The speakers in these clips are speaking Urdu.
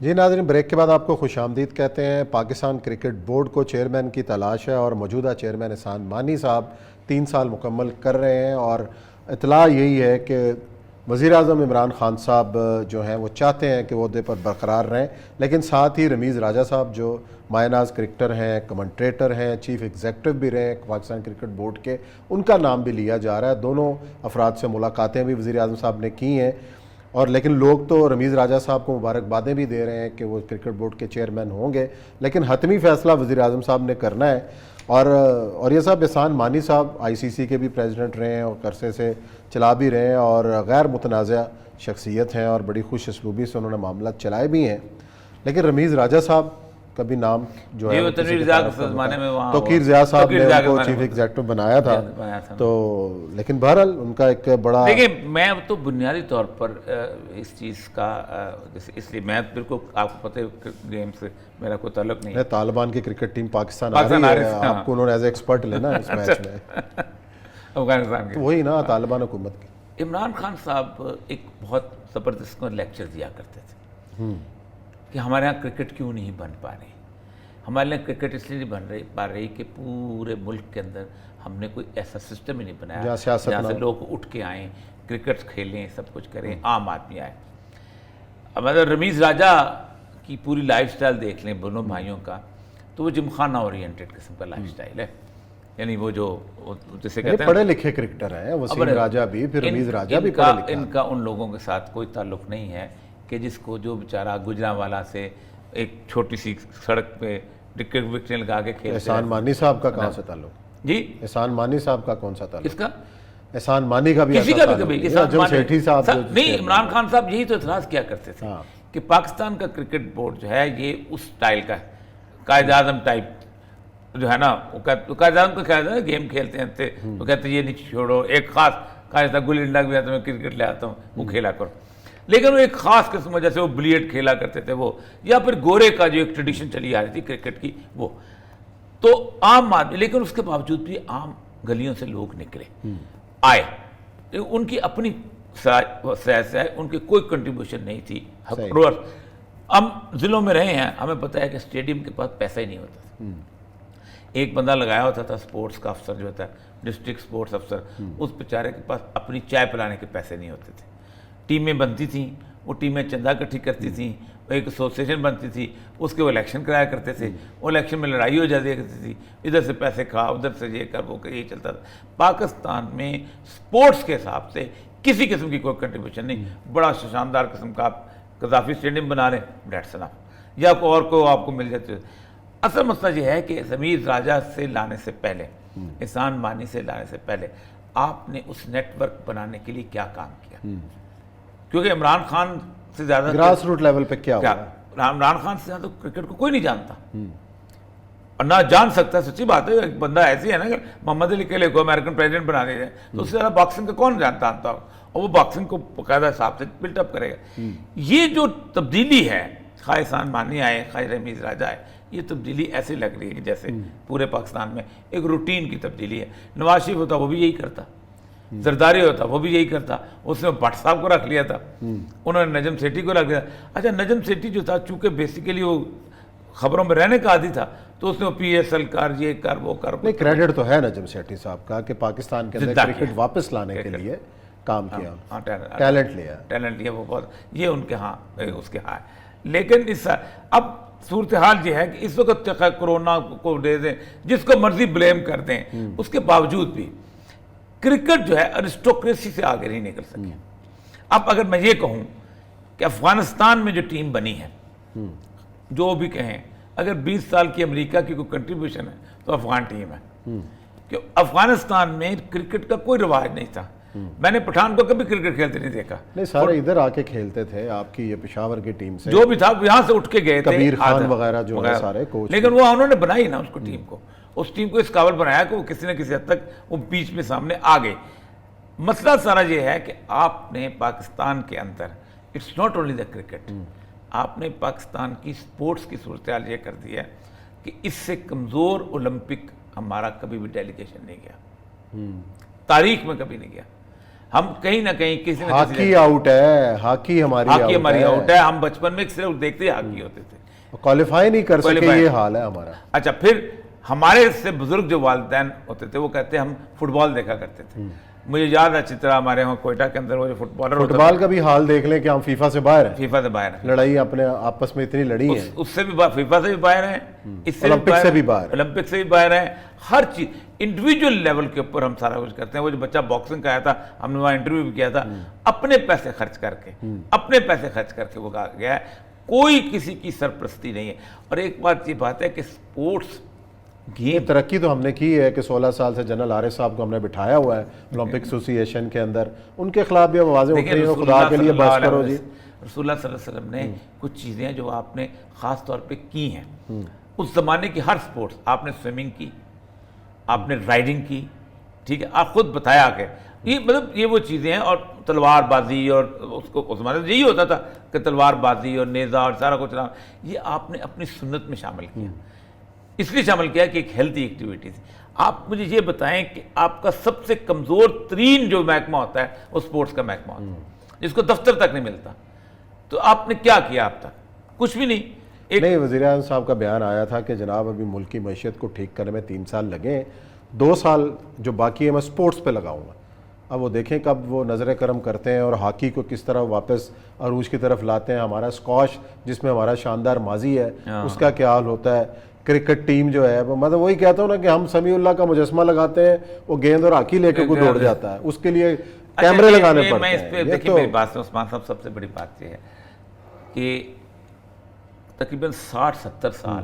جی ناظرین، بریک کے بعد آپ کو خوش آمدید کہتے ہیں۔ پاکستان کرکٹ بورڈ کو چیئرمین کی تلاش ہے اور موجودہ چیئرمین احسان مانی صاحب 3 سال مکمل کر رہے ہیں، اور اطلاع یہی ہے کہ وزیر اعظم عمران خان صاحب جو ہیں وہ چاہتے ہیں کہ وہ عہدے پر برقرار رہیں، لیکن ساتھ ہی رمیز راجہ صاحب جو مایہ ناز کرکٹر ہیں، کمنٹریٹر ہیں، چیف ایگزیکٹو بھی رہے ہیں پاکستان کرکٹ بورڈ کے، ان کا نام بھی لیا جا رہا ہے۔ دونوں افراد سے ملاقاتیں بھی وزیر اعظم صاحب نے کی ہیں، اور لیکن لوگ تو رمیز راجہ صاحب کو مبارکبادیں بھی دے رہے ہیں کہ وہ کرکٹ بورڈ کے چیئرمین ہوں گے، لیکن حتمی فیصلہ وزیر اعظم صاحب نے کرنا ہے۔ اور یہ صاحب احسان مانی صاحب آئی سی سی کے بھی پریزیڈنٹ رہے ہیں اور عرصے سے چلا بھی رہے ہیں، اور غیر متنازع شخصیت ہیں اور بڑی خوش اسلوبی سے انہوں نے معاملات چلائے بھی ہیں، لیکن رمیز راجہ صاحب کا بھی نام جو ہے توقیر ضیاء صاحب نے ان کو چیف ایگزیکٹو بنایا تھا، تو لیکن بہرحال ان کا ایک بڑا دیکھیں، میں تو بنیادی طور پر اس چیز کا اس لیے میں بالکل آپ کو پتہ ہے گیم سے میرا کوئی تعلق نہیں ہے۔ طالبان کی کرکٹ ٹیم پاکستان آ رہی ہے، آپ کو انہوں نے ایز اے ایکسپرٹ لینا ہے اس میچ میں، افغانستان تو وہی نا طالبان حکومت کی۔ عمران خان صاحب ایک بہت زبردست لیکچر دیا کرتے تھے کہ ہمارے یہاں کرکٹ کیوں نہیں بن پا رہی۔ ہمارے یہاں کرکٹ اس لیے نہیں بن پا رہی کہ پورے ملک کے اندر ہم نے کوئی ایسا سسٹم ہی نہیں بنایا جہاں سے لوگ اٹھ کے آئیں، کرکٹ کھیلیں، سب کچھ کریں، عام آدمی آئے۔ مطلب رمیز راجہ کی پوری لائف سٹائل دیکھ لیں دونوں بھائیوں کا، تو وہ جم خانہ اورینٹڈ قسم کا لائف سٹائل ہے، یعنی وہ جو جسے کہتے ہیں پڑھے لکھے کرکٹر ہیں، وسیم راجہ بھی، پھر رمیز راجہ بھی پڑھے لکھے۔ ان کا ان لوگوں کے ساتھ کوئی تعلق نہیں ہے کہ جس کو جو بیچارہ گجرانوالہ سے ایک چھوٹی سی سڑک پہ وکٹیں لگا کے کھیلتے ہیں۔ احسان مانی صاحب کا کہاں سے تعلق؟ جی احسان مانی صاحب کا کون سا تعلق؟ اس کا احسان مانی کا بھی کسی کا بھی کبھی اعظم سیٹھی صاحب نہیں، عمران خان صاحب یہی تو اعتراض کیا کرتے تھے کہ پاکستان کا کرکٹ بورڈ جو ہے یہ اس سٹائل کا ہے، قائد اعظم ٹائپ جو ہے نا، قائد اعظم کا کہتے ہیں گیم کھیلتے ہیں تو کہتے ہیں یہ نہیں چھوڑو، ایک خاص قائد تھا گلی ڈنڈا بھی آتا میں کرکٹ لے آتا ہوں وہ کھیلا کرو، لیکن وہ ایک خاص قسم جیسے وہ بلیٹ کھیلا کرتے تھے وہ، یا پھر گورے کا جو ایک ٹریڈیشن چلی آ رہی تھی کرکٹ کی وہ، تو عام آدمی، لیکن اس کے باوجود بھی عام گلیوں سے لوگ نکلے آئے، ان کی اپنی سیاست ہے، ان کی کوئی کنٹریبیوشن نہیں تھی۔ ہم ضلعوں میں رہے ہیں، ہمیں پتہ ہے کہ اسٹیڈیم کے پاس پیسہ ہی نہیں ہوتا تھا، ایک بندہ لگایا ہوتا تھا اسپورٹس کا افسر جو ہوتا ہے ڈسٹرکٹ اسپورٹس افسر، اس بیچارے کے پاس اپنی چائے پلانے کے پیسے نہیں ہوتے تھے۔ ٹیمیں بنتی تھیں، وہ ٹیمیں چندہ اکٹھی کرتی تھیں، ایک ایسوسیشن بنتی تھی، اس کے وہ الیکشن کرایا کرتے تھے، وہ الیکشن میں لڑائی ہو جاتی کرتی تھی، ادھر سے پیسے کھا ادھر سے یہ کر وہ کر، یہ چلتا تھا۔ پاکستان میں سپورٹس کے حساب سے کسی قسم کی کوئی کنٹریبیوشن نہیں، بڑا شاندار قسم کا آپ قذافی اسٹیڈیم بنا لیں ڈیٹس انف، یا کوئی اور کو آپ کو مل جاتے۔ اصل مسئلہ یہ ہے کہ رمیز راجہ سے لانے سے پہلے، احسان مانی سے لانے سے پہلے آپ نے اس نیٹ ورک بنانے کے لیے کیا کام کیا؟ کیونکہ عمران خان سے زیادہ گراس روٹ لیول پہ کیا ہوا؟ عمران خان سے زیادہ کرکٹ کو کوئی نہیں جانتا اور نہ جان سکتا، سچی بات ہے۔ ایک بندہ ایسی ہے نا کہ محمد علی قلعے کو امریکن پریزیڈنٹ بنا دے جائے تو اس سے زیادہ باکسنگ کا کون جانتا ہوتا، اور وہ باکسنگ کو باقاعدہ حساب سے بلٹ اپ کرے گا۔ یہ جو تبدیلی ہے، خواہ احسان مانی آئے خواہ رمیز راجہ آئے، یہ تبدیلی ایسی لگ رہی ہے کہ جیسے پورے پاکستان میں ایک روٹین کی تبدیلی ہے۔ نواز شریف ہوتا وہ بھی یہی کرتا، زرداری ہوتا وہ بھی یہی کرتا، اس نے بٹ صاحب کو رکھ لیا تھا، انہوں نے نجم سیٹھی کو رکھ لیا۔ اچھا، نجم سیٹھی جو تھا چونکہ بیسیکلی وہ خبروں میں رہنے کا عادی تھا تو اس نے پی ایس ایل کر، یہ کر وہ کر۔ نہیں، کریڈٹ تو ہے نجم سیٹھی صاحب کا کہ پاکستان کے اندر کرکٹ واپس لانے کے لیے کام کیا، ٹیلنٹ لیا وہ بہت، یہ ان کے ہاں اس کے ہاں ہے۔ لیکن اس اب صورتحال یہ ہے کہ اس وقت کرونا کو دے دیں، جس کو مرضی بلیم کر دیں، اس کے باوجود بھی کرکٹ جو ہے ارسٹوکریسی سے آگے نہیں نکل سکے۔ اب اگر میں یہ کہوں کہ افغانستان میں جو ٹیم بنی ہے، جو بھی کہیں، اگر 20 سال کی امریکہ کی کوئی کنٹریبیوشن ہے تو افغان ٹیم ہے، کہ افغانستان میں کرکٹ کا کوئی رواج نہیں تھا۔ میں نے پٹھان کو کبھی کرکٹ کھیلتے نہیں دیکھا، نہیں سارے ادھر آ کے کھیلتے تھے، آپ کی یہ پشاور کی ٹیم سے جو بھی تھا یہاں سے اٹھ کے گئے تھے، کبیر خان وغیرہ جو ہے سارے کوچ، لیکن وہ انہوں نے بنائی نا اس کو ٹیم کو، اس ٹیم کو اس قابل بنایا کہ وہ کسی نہ کسی حد تک وہ بیچ میں سامنے آ گئے۔ مسئلہ سارا یہ ہے کہ آپ نے پاکستان کے اندر it's not only the cricket, آپ نے پاکستان کی سپورٹس کی صورتحال یہ کر دی ہے کہ اس سے کمزور اولمپک ہمارا کبھی بھی ڈیلیگیشن نہیں گیا، تاریخ میں کبھی نہیں گیا۔ ہم کہیں نہ کہیں کسی نہ کسی ہاکی آؤٹ ہے، ہاکی ہاکی ہماری آؤٹ ہے. ہم بچپن میں صرف دیکھتے ہی ہاکی ہوتے تھے, کوالیفائی نہیں کر سکے, یہ حال ہے ہمارا. اچھا پھر ہمارے سے بزرگ جو والدین ہوتے تھے وہ کہتے ہیں ہم فٹ بال دیکھا کرتے تھے. مجھے یاد ہے اچھی طرح ہمارے وہاں کوئٹہ کے اندر وہ جو فٹ بالر فٹ بال کا بھی حال دیکھ لیں کہ ہم فیفا سے باہر ہیں, فیفا سے باہر ہیں, لڑائی اپنے آپس میں اتنی لڑی ہیں, اس سے بھی فیفا سے بھی باہر ہیں, اس سے اولمپک سے بھی باہر, اولمپک سے بھی باہر ہیں. ہر چیز انڈیویجول لیول کے اوپر ہم سارا کچھ کرتے ہیں. وہ جو بچہ باکسنگ کا آیا تھا, ہم نے وہاں انٹرویو بھی کیا تھا, اپنے پیسے خرچ کر کے وہ گیا ہے. کوئی کسی کی سرپرستی نہیں ہے. اور ایک بات یہ بات ہے کہ اسپورٹس یہ ترقی تو ہم نے کی ہے کہ 16 سال سے جنرل عارف صاحب کو ہم نے بٹھایا ہوا ہے اولمپک ایسوسی ایشن کے اندر, ان کے خلاف بھی آوازیں اٹھ رہی ہیں, خدا کے لیے بس کرو جی. رسول اللہ صلی اللہ علیہ وسلم نے کچھ چیزیں جو آپ نے خاص طور پہ کی ہیں, اس زمانے کی ہر سپورٹس, آپ نے سوئمنگ کی, آپ نے رائڈنگ کی, ٹھیک ہے, آپ خود بتایا کہ یہ مطلب یہ وہ چیزیں ہیں. اور تلوار بازی, اور اس کو اس زمانے میں یہی ہوتا تھا کہ تلوار بازی اور نیزہ اور سارا کچھ, یہ آپ نے اپنی سنت میں شامل کیا. اس لیے شامل کیا کہ ایک ہیلتھی ایکٹیویٹی تھی. آپ مجھے یہ بتائیں کہ آپ کا سب سے کمزور ترین جو محکمہ ہوتا ہے وہ سپورٹس کا محکمہ ہوتا ہے, جس کو دفتر تک نہیں ملتا. تو آپ نے کیا کیا اب تک؟ کچھ بھی نہیں. نہیں, وزیر اعظم صاحب کا بیان آیا تھا کہ جناب ابھی ملک کی معیشت کو ٹھیک کرنے میں 3 سال لگے, 2 سال جو باقی ہے میں سپورٹس پہ لگاؤں گا. اب وہ دیکھیں کب وہ نظر کرم کرتے ہیں اور ہاکی کو کس طرح واپس عروج کی طرف لاتے ہیں. ہمارا اسکواش جس میں ہمارا شاندار ماضی ہے اس کا کیا حال ہوتا ہے. کرکٹ ٹیم جو ہے مطلب وہی کہتا ہوں نا کہ ہم سمیع اللہ کا مجسمہ لگاتے ہیں, وہ گیند اور ہاکی لے کے کوئی دوڑ جاتا ہے, اس کے لیے کیمرے لگانے پڑتے ہیں. میں اس پہ دیکھیں میری بات سے عثمان صاحب, سب سے بڑی بات یہ ہے کہ تقریباً 60-70 سال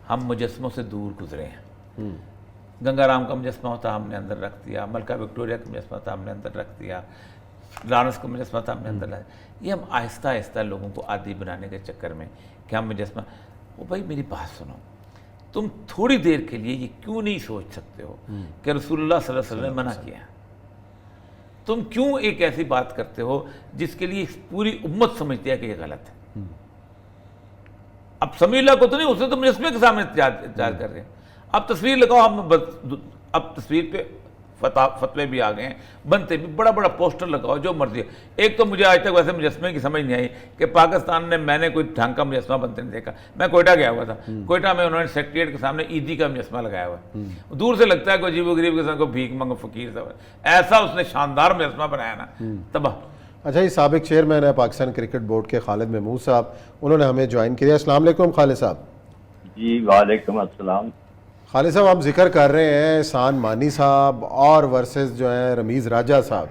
ہم مجسموں سے دور گزرے ہیں. گنگا رام کا مجسمہ ہوتا ہم نے اندر رکھ دیا, ملکہ وکٹوریہ کا مجسمہ تھا ہم نے اندر رکھ دیا, لارنس کا مجسمہ تھا ہم نے اندر رکھ دیا. یہ ہم آہستہ آہستہ لوگوں کو عادی بنانے کے چکر میں کہ ہم مجسمہ, وہ بھائی میری بات سنو, تم تھوڑی دیر کے لیے یہ کیوں نہیں سوچ سکتے ہو کہ رسول اللہ صلی اللہ علیہ وسلم نے منع کیا ہے؟ تم کیوں ایک ایسی بات کرتے ہو جس کے لیے پوری امت سمجھتی ہے کہ یہ غلط ہے؟ اب سمیع اللہ کو تو نہیں, اسے تو مجسمے کے سامنے احتجاج کر رہے ہیں. اب تصویر لگاؤ, ہم اب تصویر پہ فتوے بھی آ گئے ہیں, بنتے بھی, بڑا بڑا پوسٹر لگاؤ جو مرضی. ایک تو مجھے آج تک ویسے مجسمے کی سمجھ نہیں آئی کہ پاکستان نے, میں نے کوئی ڈھنگ کا مجسمہ بنتے نہیں دیکھا. میں کوئٹہ گیا ہوا تھا, کوئٹہ میں انہوں نے سیکریٹریٹ کے سامنے عیدی کا مجسمہ لگایا ہوا ہے. دور سے لگتا ہے کوئی عجیب و غریب کے ساتھ کوئی بھیک منگو فقیر سا, ایسا اس نے شاندار مجسمہ بنایا نا, تباہ. اچھا, یہ سابق چیئرمین ہے پاکستان کرکٹ بورڈ کے خالد محمود صاحب, انہوں نے ہمیں جوائن کیا. السلام علیکم خالد صاحب. جی وعلیکم السلام. خالد صاحب, ہم ذکر کر رہے ہیں احسان مانی صاحب اور ورسز جو ہیں رمیز راجہ صاحب.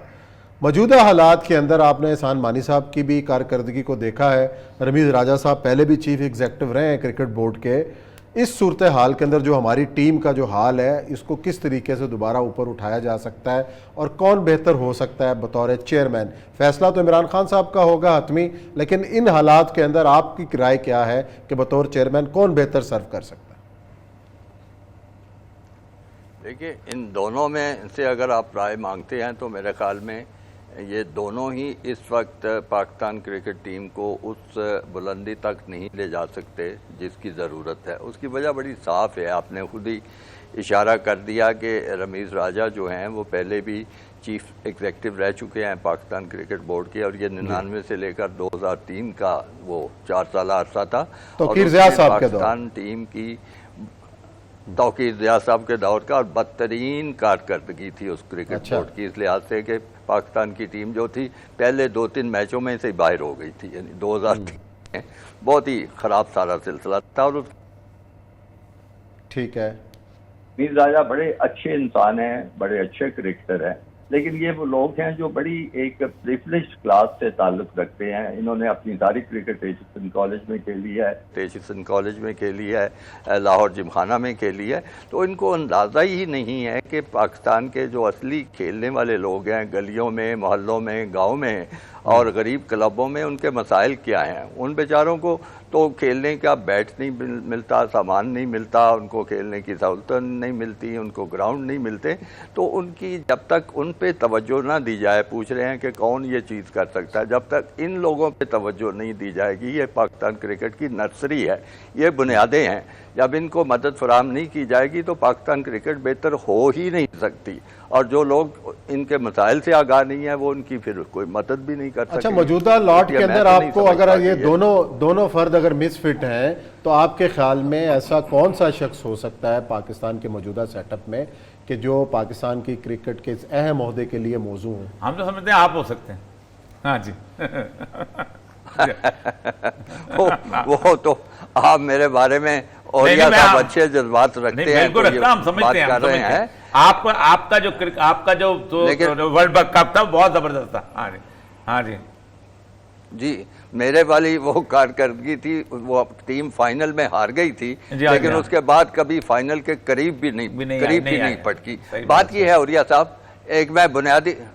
موجودہ حالات کے اندر آپ نے احسان مانی صاحب کی بھی کارکردگی کو دیکھا ہے, رمیز راجہ صاحب پہلے بھی چیف ایگزیکٹو رہے ہیں کرکٹ بورڈ کے. اس صورتحال کے اندر جو ہماری ٹیم کا جو حال ہے, اس کو کس طریقے سے دوبارہ اوپر اٹھایا جا سکتا ہے اور کون بہتر ہو سکتا ہے بطور چیئرمین؟ فیصلہ تو عمران خان صاحب کا ہوگا حتمی, لیکن ان حالات کے اندر آپ کی رائے کیا ہے کہ بطور چیئرمین کون بہتر سرو کر سکتا ہے؟ دیکھیے, ان دونوں میں سے اگر آپ رائے مانگتے ہیں تو میرے خیال میں یہ دونوں ہی اس وقت پاکستان کرکٹ ٹیم کو اس بلندی تک نہیں لے جا سکتے جس کی ضرورت ہے. اس کی وجہ بڑی صاف ہے, آپ نے خود ہی اشارہ کر دیا کہ رمیز راجہ جو ہیں وہ پہلے بھی چیف ایگزیکٹو رہ چکے ہیں پاکستان کرکٹ بورڈ کے, اور یہ 99 سے لے کر 2003 کا وہ 4 سالہ عرصہ تھا. توقیر ضیاء صاحب کے دور, پاکستان ٹیم کی توقیر ضیاء صاحب کے دور کا اور بدترین کارکردگی تھی اس کرکٹ بورڈ کی, اس لحاظ سے کہ پاکستان کی ٹیم جو تھی پہلے 2-3 میچوں میں سے باہر ہو گئی تھی. یعنی 2003 میں بہت ہی خراب سارا سلسلہ تھا. اور ٹھیک ہے, رمیز راجہ بڑے اچھے انسان ہیں, بڑے اچھے کرکٹر ہیں, لیکن یہ وہ لوگ ہیں جو بڑی ایک پریویلیجڈ کلاس سے تعلق رکھتے ہیں. انہوں نے اپنی ساری کرکٹ ایچسن کالج میں کھیلی ہے, ایچسن کالج میں کھیلی ہے, لاہور جمخانہ میں کھیلی ہے. تو ان کو اندازہ ہی نہیں ہے کہ پاکستان کے جو اصلی کھیلنے والے لوگ ہیں گلیوں میں, محلوں میں, گاؤں میں اور غریب کلبوں میں ان کے مسائل کیا ہیں. ان بیچاروں کو تو کھیلنے کا بیٹ نہیں ملتا، سامان نہیں ملتا، ان کو کھیلنے کی سہولتیں نہیں ملتی، ان کو گراؤنڈ نہیں ملتے، تو ان کی جب تک ان پہ توجہ نہ دی جائے، پوچھ رہے ہیں کہ کون یہ چیز کر سکتا ہے، جب تک ان لوگوں پہ توجہ نہیں دی جائے گی، یہ پاکستان کرکٹ کی نرسری ہے، یہ بنیادیں ہیں، جب ان کو مدد فراہم نہیں کی جائے گی تو پاکستان کرکٹ بہتر ہو ہی نہیں سکتی، اور جو لوگ ان کے مسائل سے آگاہ نہیں ہیں وہ ان کی پھر کوئی مدد بھی نہیں کر سکتے۔ اچھا، موجودہ لاٹ کے اندر آپ کو اگر یہ دونوں فرد اگر مس فٹ ہیں تو آپ کے خیال میں ایسا کون سا شخص ہو سکتا ہے پاکستان کے موجودہ سیٹ اپ میں کہ جو پاکستان کی کرکٹ کے اس اہم عہدے کے لیے موزوں ہوں؟ ہم تو سمجھتے ہیں آپ ہو سکتے ہیں۔ ہاں جی وہ تو آپ میرے بارے میں اور یہ سب اچھے جذبات رکھتے ہیں، بالکل رکھتا، ہم سمجھتے ہیں، کر رہے ہیں۔ آپ کا جو ورلڈ کپ تھا بہت زبردست تھا۔ ہاں جی، ہاں جی جی، میرے والی وہ کارکردگی تھی، وہ ٹیم فائنل میں ہار گئی تھی، لیکن اس کے بعد کبھی فائنل کے قریب بھی نہیں پٹکی۔ بات یہ ہے عوریہ صاحب، ایک میں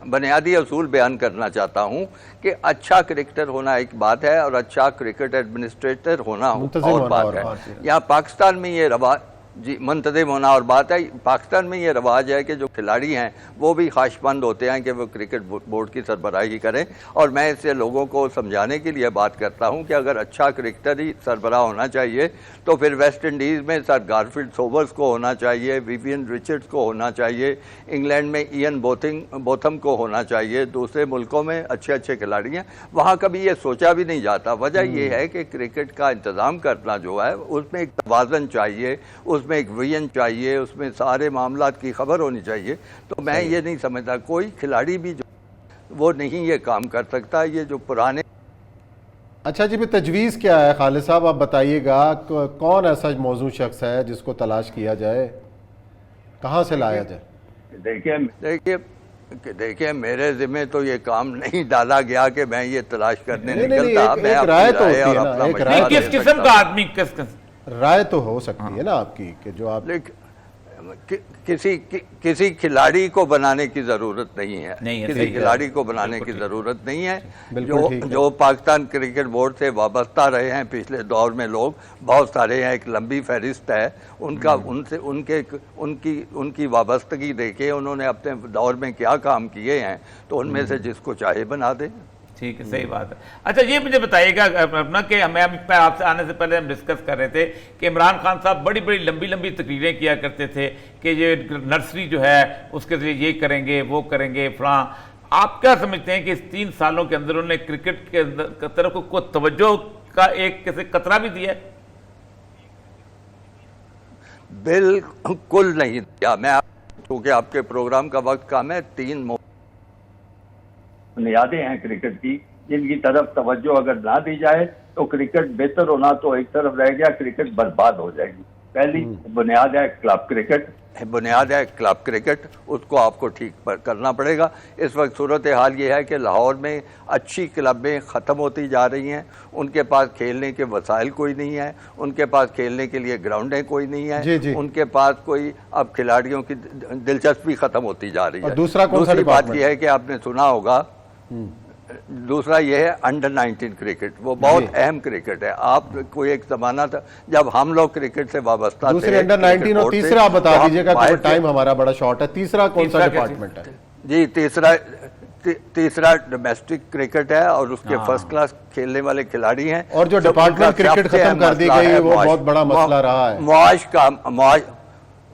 بنیادی اصول بیان کرنا چاہتا ہوں کہ اچھا کرکٹر ہونا ایک بات ہے اور اچھا کرکٹ ایڈمنسٹریٹر ہونا اور بات ہے۔ یہاں پاکستان میں یہ رواج، جی، منتظم ہونا اور بات ہے، پاکستان میں یہ رواج ہے کہ جو کھلاڑی ہیں وہ بھی خواہش مند ہوتے ہیں کہ وہ کرکٹ بورڈ کی سربراہی کریں، اور میں اس سے لوگوں کو سمجھانے کے لیے بات کرتا ہوں کہ اگر اچھا کرکٹر ہی سربراہ ہونا چاہیے تو پھر ویسٹ انڈیز میں سر گارفیلڈ سوبرز کو ہونا چاہیے، ویوین رچرڈز کو ہونا چاہیے، انگلینڈ میں ایئن بوتھم کو ہونا چاہیے، دوسرے ملکوں میں اچھے کھلاڑی ہیں، وہاں کبھی یہ سوچا بھی نہیں جاتا۔ وجہ یہ ہے کہ کرکٹ کا انتظام کرنا جو ہے اس میں ایک توازن چاہیے، اس میں ایک ویژن چاہیے، اس میں سارے معاملات کی خبر ہونی چاہیے، تو میں یہ نہیں سمجھتا کوئی کھلاڑی بھی جو وہ نہیں یہ کام کر سکتا، یہ جو پرانے۔ اچھا جی، تجویز کیا ہے خالد صاحب، آپ بتائیے گا کون ایسا موزوں شخص ہے جس کو تلاش کیا جائے، کہاں سے لایا جائے؟ دیکھیں میرے ذمہ تو یہ کام نہیں ڈالا گیا کہ میں یہ تلاش کرنے نکلتا، میں ایک اپنی رائے تو رائے ہوتی اور ہے نا، اپنا ایک مشورہ رائے کس قسم کا آدمی، کس رائے تو ہو سکتی ہے نا آپ کی کہ جو آپ کسی کھلاڑی کو بنانے کی ضرورت نہیں ہے، کسی کھلاڑی کو بنانے کی ضرورت نہیں ہے، جو پاکستان کرکٹ بورڈ سے وابستہ رہے ہیں پچھلے دور میں لوگ بہت سارے ہیں، ایک لمبی فہرست ہے ان کی وابستگی دیکھے، انہوں نے اپنے دور میں کیا کام کیے ہیں، تو ان میں سے جس کو چاہے بنا دے۔ ٹھیک ہے، صحیح بات ہے۔ اچھا یہ مجھے بتائیے گا اپنا کہ ہمیں آپ سے آنے سے پہلے ہم ڈسکس کر رہے تھے کہ عمران خان صاحب بڑی لمبی تقریریں کیا کرتے تھے کہ یہ نرسری جو ہے اس کے ذریعے یہ کریں گے، وہ کریں گے، فلاں۔ آپ کیا سمجھتے ہیں کہ اس 3 سالوں کے اندر انہوں نے کرکٹ کے طرف کو توجہ کا ایک کیسے قطرہ بھی دیا ہے؟ بالکل نہیں دیا۔ میں چونکہ آپ کے پروگرام کا وقت کم ہے، 3 بنیادیں ہیں کرکٹ کی، جن کی طرف توجہ اگر نہ دی جائے تو کرکٹ بہتر ہونا تو ایک طرف رہ گیا، کرکٹ برباد ہو جائے گی۔ پہلی بنیاد ہے کلب کرکٹ، اس کو آپ کو ٹھیک کرنا پڑے گا۔ اس وقت صورتحال یہ ہے کہ لاہور میں اچھی کلبیں ختم ہوتی جا رہی ہیں، ان کے پاس کھیلنے کے وسائل کوئی نہیں ہے، ان کے پاس کھیلنے کے لیے گراؤنڈیں کوئی نہیں ہے، ان کے پاس کوئی، اب کھلاڑیوں کی دلچسپی ختم ہوتی جا رہی ہے۔ دوسری بات یہ ہے کہ آپ نے سنا ہوگا، دوسرا یہ ہے انڈر 19 کرکٹ، وہ بہت اہم کرکٹ ہے۔ آپ کوئی ایک زمانہ تھا جب ہم لوگ کرکٹ سے وابستہ تھے، دوسرے انڈر 19 اور تیسرا آپ بتا دیجئے گا کہ ٹائم ہمارا بڑا شارٹ ہے، تیسرا کون سا ڈپارٹمنٹ ہے؟ جی، تیسرا ڈومیسٹک کرکٹ ہے اور اس کے فرسٹ کلاس کھیلنے والے کھلاڑی ہیں، اور جو ڈپارٹمنٹ کرکٹ ختم کر دی گئی وہ بہت بڑا مسئلہ رہا ہے،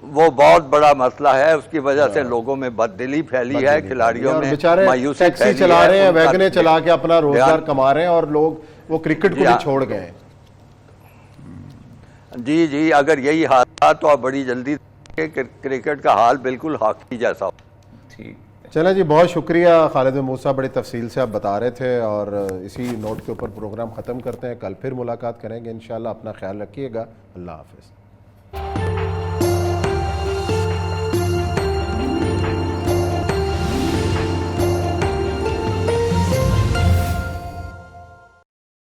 وہ بہت بڑا مسئلہ ہے، اس کی وجہ سے لوگوں میں بددلی پھیلی ہے، کھلاڑیوں میں مایوسی ٹیکسی پھیلی چلا رہے ہیں، ہے، ویگنیں چلا کے اپنا روزگار کما رہے ہیں، اور لوگ وہ کرکٹ کو بھی چھوڑ گئے ہیں۔ جی، اگر یہی حال تھا تو آپ بڑی جلدی کرکٹ کا حال بالکل ہاکی جیسا ہو۔ چلیں جی، بہت شکریہ خالد موسیٰ، بڑی تفصیل سے آپ بتا رہے تھے، اور اسی نوٹ کے اوپر پروگرام ختم کرتے ہیں، کل پھر ملاقات کریں گے انشاءاللہ۔ اپنا خیال رکھیے گا، اللہ حافظ۔